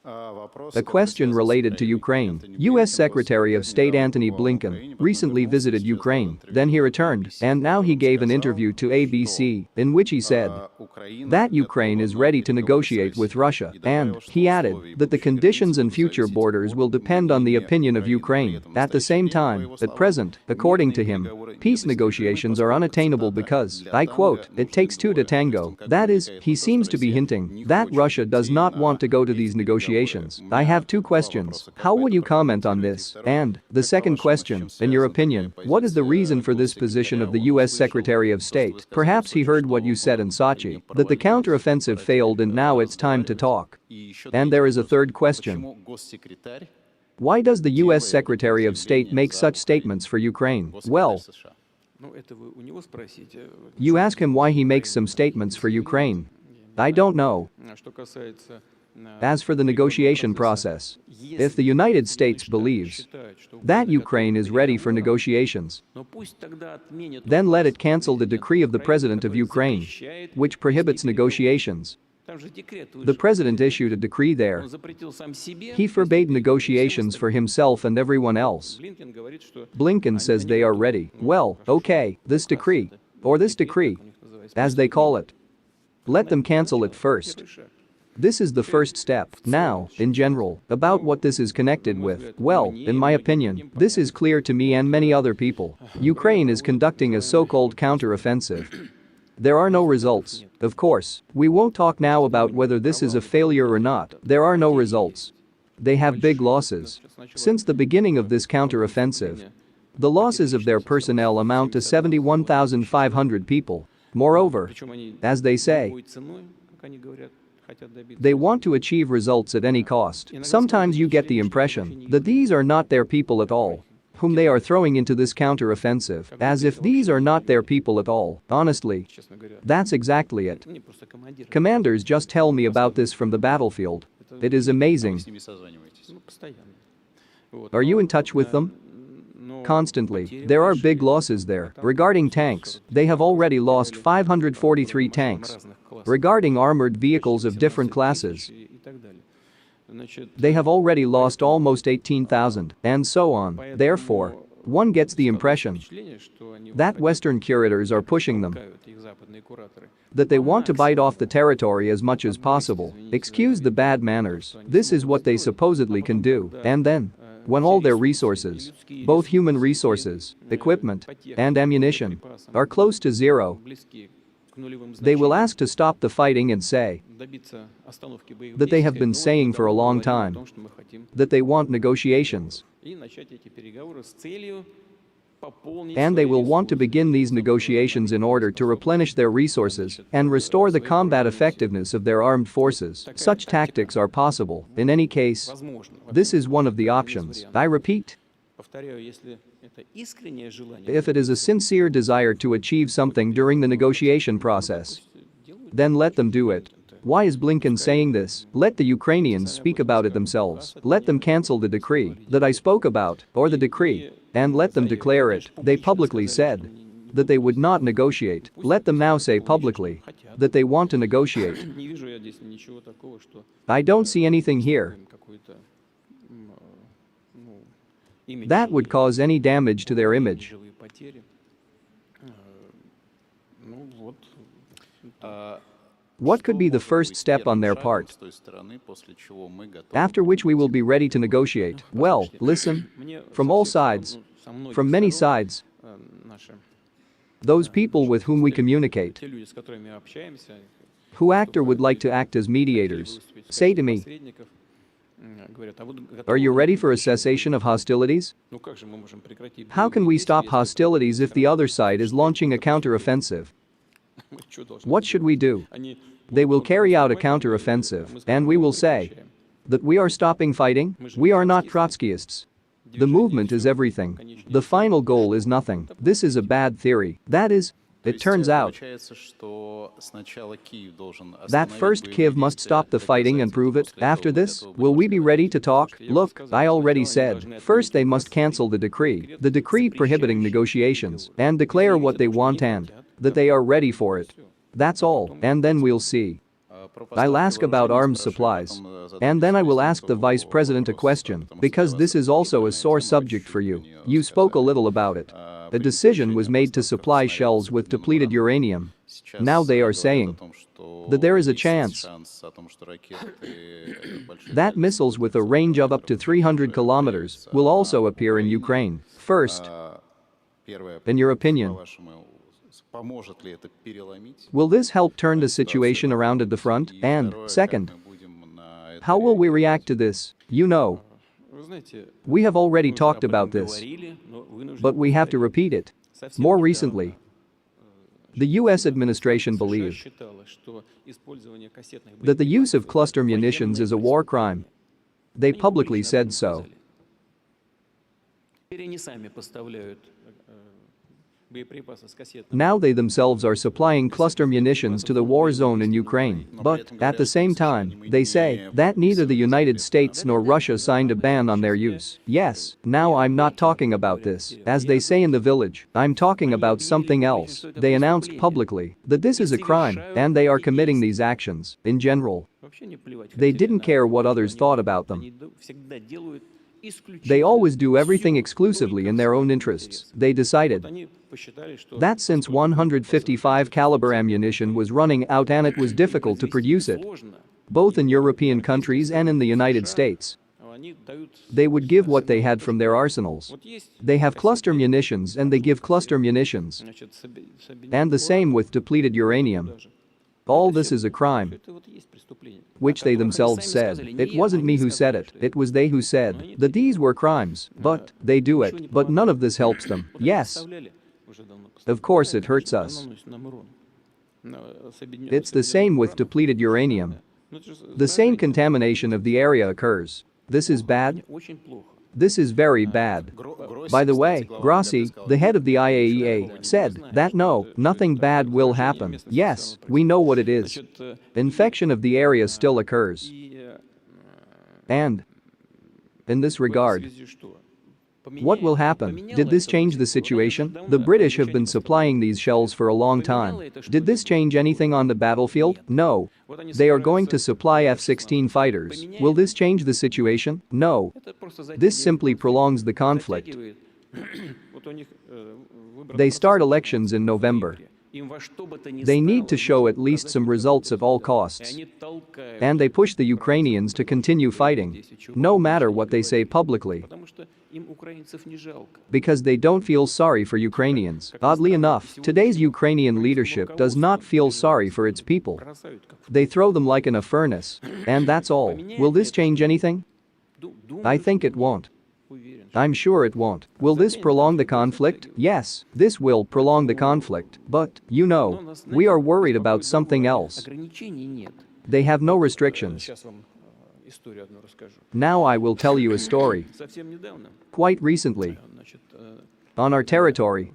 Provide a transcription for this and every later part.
A question related to Ukraine. U.S. Secretary of State Antony Blinken recently visited Ukraine, then he returned, and now he gave an interview to ABC, in which he said that Ukraine is ready to negotiate with Russia, and he added that the conditions and future borders will depend on the opinion of Ukraine. At the same time, at present, according to him, peace negotiations are unattainable because, I quote, "it takes two to tango." That is, he seems to be hinting that Russia does not want to go to these negotiations. I have two questions. How would you comment on this? And the second question, in your opinion, what is the reason for this position of the U.S. Secretary of State? Perhaps he heard what you said in Sochi, that the counteroffensive failed and now it's time to talk. And there is a third question. Why does the U.S. Secretary of State make such statements for Ukraine? Well, you ask him why he makes some statements for Ukraine. I don't know. As for the negotiation process, if the United States believes that Ukraine is ready for negotiations, then let it cancel the decree of the President of Ukraine, which prohibits negotiations. The President issued a decree there. He forbade negotiations for himself and everyone else. Blinken says they are ready. Well, okay, this decree, as they call it. Let them cancel it first. This is the first step. Now, in general, about what this is connected with, well, in my opinion, this is clear to me and many other people. Ukraine is conducting a so-called counter-offensive. There are no results. Of course, we won't talk now about whether this is a failure or not. There are no results. They have big losses. Since the beginning of this counter-offensive, the losses of their personnel amount to 71,500 people. Moreover, as they say, they want to achieve results at any cost. Sometimes you get the impression that these are not their people at all, whom they are throwing into this counter-offensive, as if these are not their people at all. Honestly, that's exactly it. Commanders just tell me about this from the battlefield. It is amazing. Are you in touch with them? Constantly. There are big losses there. Regarding tanks, they have already lost 543 tanks. Regarding armored vehicles of different classes, they have already lost almost 18,000, and so on. Therefore, one gets the impression that Western curators are pushing them, that they want to bite off the territory as much as possible. Excuse the bad manners. This is what they supposedly can do, and then, when all their resources, both human resources, equipment, and ammunition, are close to zero, they will ask to stop the fighting and say that they have been saying for a long time that they want negotiations. And they will want to begin these negotiations in order to replenish their resources and restore the combat effectiveness of their armed forces. Such tactics are possible. In any case, this is one of the options. I repeat, if it is a sincere desire to achieve something during the negotiation process, then let them do it. Why is Blinken saying this? Let the Ukrainians speak about it themselves. Let them cancel the decree that I spoke about, or the decree, and let them declare it. They publicly said that they would not negotiate. Let them now say publicly that they want to negotiate. I don't see anything here that would cause any damage to their image. What could be the first step on their part, after which we will be ready to negotiate? Well, listen, from all sides, from many sides, those people with whom we communicate, who act or would like to act as mediators, say to me, are you ready for a cessation of hostilities? How can we stop hostilities if the other side is launching a counteroffensive? What should we do? They will carry out a counteroffensive, and we will say that we are stopping fighting. We are not Trotskyists. The movement is everything. The final goal is nothing. This is a bad theory. That is, it turns out that first Kiev must stop the fighting and prove it. After this, will we be ready to talk? Look, I already said, first they must cancel the decree prohibiting negotiations, and declare what they want and that they are ready for it. That's all, and then we'll see. I'll ask about arms supplies. And then I will ask the Vice President a question, because this is also a sore subject for you. You spoke a little about it. A decision was made to supply shells with depleted uranium. Now they are saying that there is a chance that missiles with a range of up to 300 kilometers will also appear in Ukraine. First, in your opinion, will this help turn the situation around at the front? And, second, how will we react to this? You know, we have already talked about this, but we have to repeat it. More recently, the US administration believed that the use of cluster munitions is a war crime. They publicly said so. Now they themselves are supplying cluster munitions to the war zone in Ukraine, but, at the same time, they say that neither the United States nor Russia signed a ban on their use. Yes, now I'm not talking about this, as they say in the village, I'm talking about something else. They announced publicly that this is a crime, and they are committing these actions, in general. They didn't care what others thought about them. They always do everything exclusively in their own interests. They decided that since 155 caliber ammunition was running out and it was difficult to produce it, both in European countries and in the United States, they would give what they had from their arsenals. They have cluster munitions and they give cluster munitions. And the same with depleted uranium. All this is a crime, which they themselves said. It wasn't me who said it, it was they who said that these were crimes, but they do it, but none of this helps them. Yes. Of course it hurts us. It's the same with depleted uranium. The same contamination of the area occurs. This is bad. This is very bad. By the way, Grossi, the head of the IAEA, said that no, nothing bad will happen. Yes, we know what it is. Infection of the area still occurs. And, in this regard, what will happen? Did this change the situation? The British have been supplying these shells for a long time. Did this change anything on the battlefield? No. They are going to supply F-16 fighters. Will this change the situation? No. This simply prolongs the conflict. They start elections in November. They need to show at least some results at all costs. And they push the Ukrainians to continue fighting, no matter what they say publicly. Because they don't feel sorry for Ukrainians. Oddly enough, today's Ukrainian leadership does not feel sorry for its people. They throw them like in a furnace. And that's all. Will this change anything? I think it won't. I'm sure it won't. Will this prolong the conflict? Yes, this will prolong the conflict. But, you know, we are worried about something else. They have no restrictions. Now I will tell you a story. Quite recently, on our territory,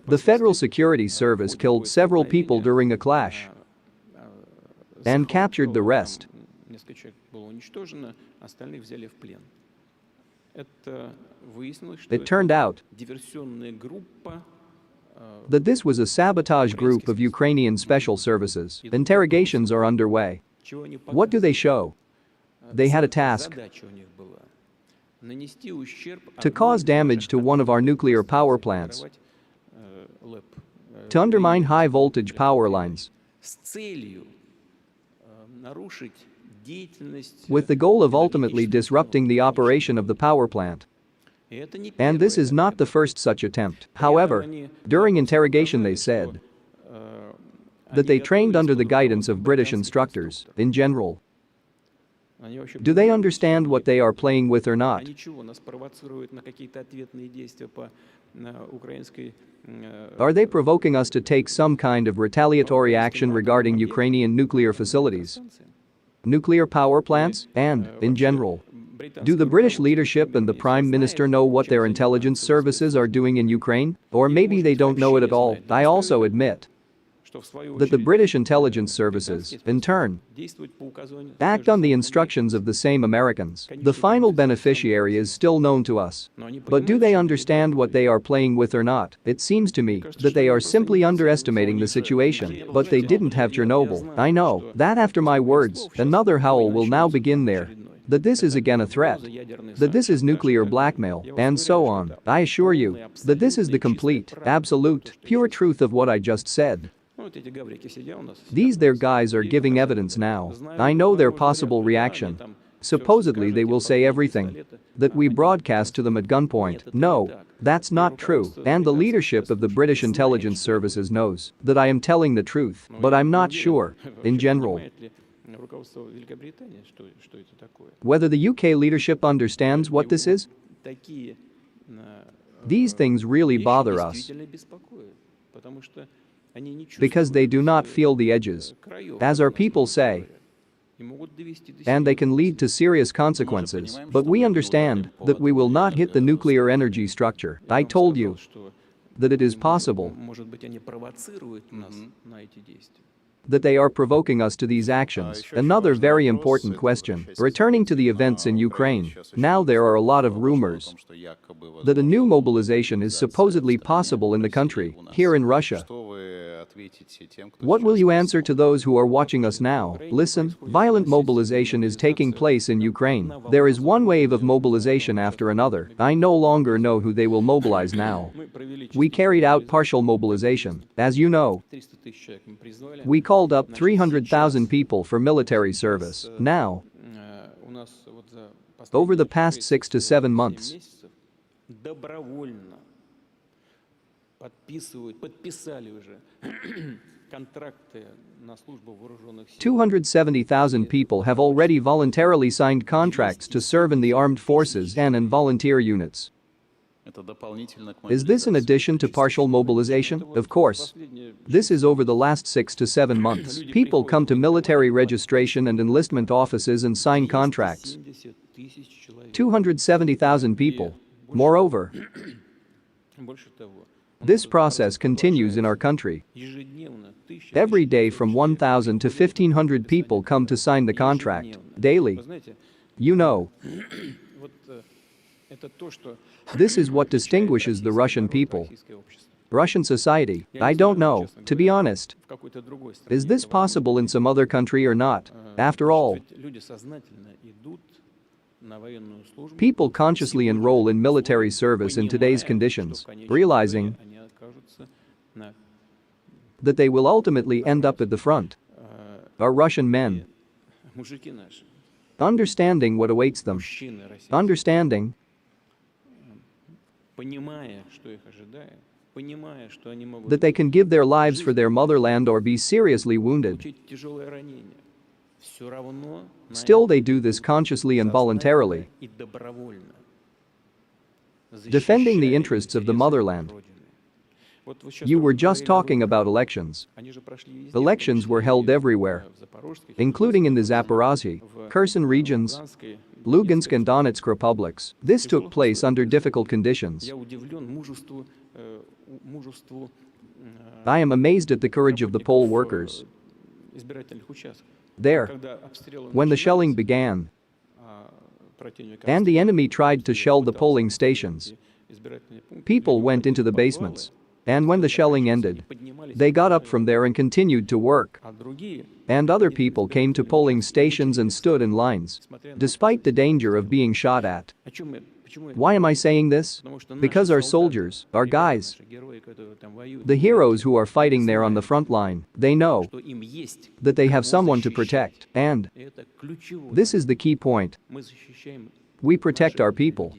the Federal Security Service killed several people during a clash and captured the rest. It turned out that this was a sabotage group of Ukrainian special services. Interrogations are underway. What do they show? They had a task to cause damage to one of our nuclear power plants, to undermine high-voltage power lines, with the goal of ultimately disrupting the operation of the power plant. And this is not the first such attempt. However, during interrogation they said that they trained under the guidance of British instructors, in general. Do they understand what they are playing with or not? Are they provoking us to take some kind of retaliatory action regarding Ukrainian nuclear facilities, nuclear power plants, and, in general? Do the British leadership and the Prime Minister know what their intelligence services are doing in Ukraine? Or maybe they don't know it at all. I also admit that the British intelligence services, in turn, act on the instructions of the same Americans. The final beneficiary is still known to us. But do they understand what they are playing with or not? It seems to me that they are simply underestimating the situation. But they didn't have Chernobyl. I know that after my words, another howl will now begin there. That this is again a threat. That this is nuclear blackmail, and so on. I assure you that this is the complete, absolute, pure truth of what I just said. These their guys are giving evidence now. I know their possible reaction. Supposedly they will say everything that we broadcast to them at gunpoint. No, that's not true. And the leadership of the British intelligence services knows that I am telling the truth, but I'm not sure, in general, whether the UK leadership understands what this is. These things really bother us because they do not feel the edges, as our people say, and they can lead to serious consequences, but we understand that we will not hit the nuclear energy structure. I told you that it is possible that they are provoking us to these actions. Another very important question, returning to the events in Ukraine. Now there are a lot of rumors that a new mobilization is supposedly possible in the country, here in Russia. What will you answer to those who are watching us now? Listen, violent mobilization is taking place in Ukraine. There is one wave of mobilization after another. I no longer know who they will mobilize now. We carried out partial mobilization. As you know, we called up 300,000 people for military service. Now, over the past 6 to 7 months, 270,000 people have already voluntarily signed contracts to serve in the armed forces and in volunteer units. Is this in addition to partial mobilization? Of course. This is over the last 6 to 7 months. People come to military registration and enlistment offices and sign contracts. 270,000 people. Moreover, this process continues in our country. Every day from 1,000 to 1,500 people come to sign the contract. Daily. You know, this is what distinguishes the Russian people. Russian society. I don't know, to be honest. Is this possible in some other country or not? After all, people consciously enroll in military service in today's conditions, realizing that they will ultimately end up at the front. Our Russian men, understanding what awaits them, understanding that they can give their lives for their motherland or be seriously wounded. Still they do this consciously and voluntarily, defending the interests of the motherland. You were just talking about elections. Elections were held everywhere, including in the Zaporozhye, Kherson regions, Lugansk and Donetsk republics. This took place under difficult conditions. I am amazed at the courage of the poll workers. There, when the shelling began, and the enemy tried to shell the polling stations, people went into the basements. And when the shelling ended, they got up from there and continued to work. And other people came to polling stations and stood in lines, despite the danger of being shot at. Why am I saying this? Because our soldiers, our guys, the heroes who are fighting there on the front line, they know that they have someone to protect. And this is the key point. We protect our people.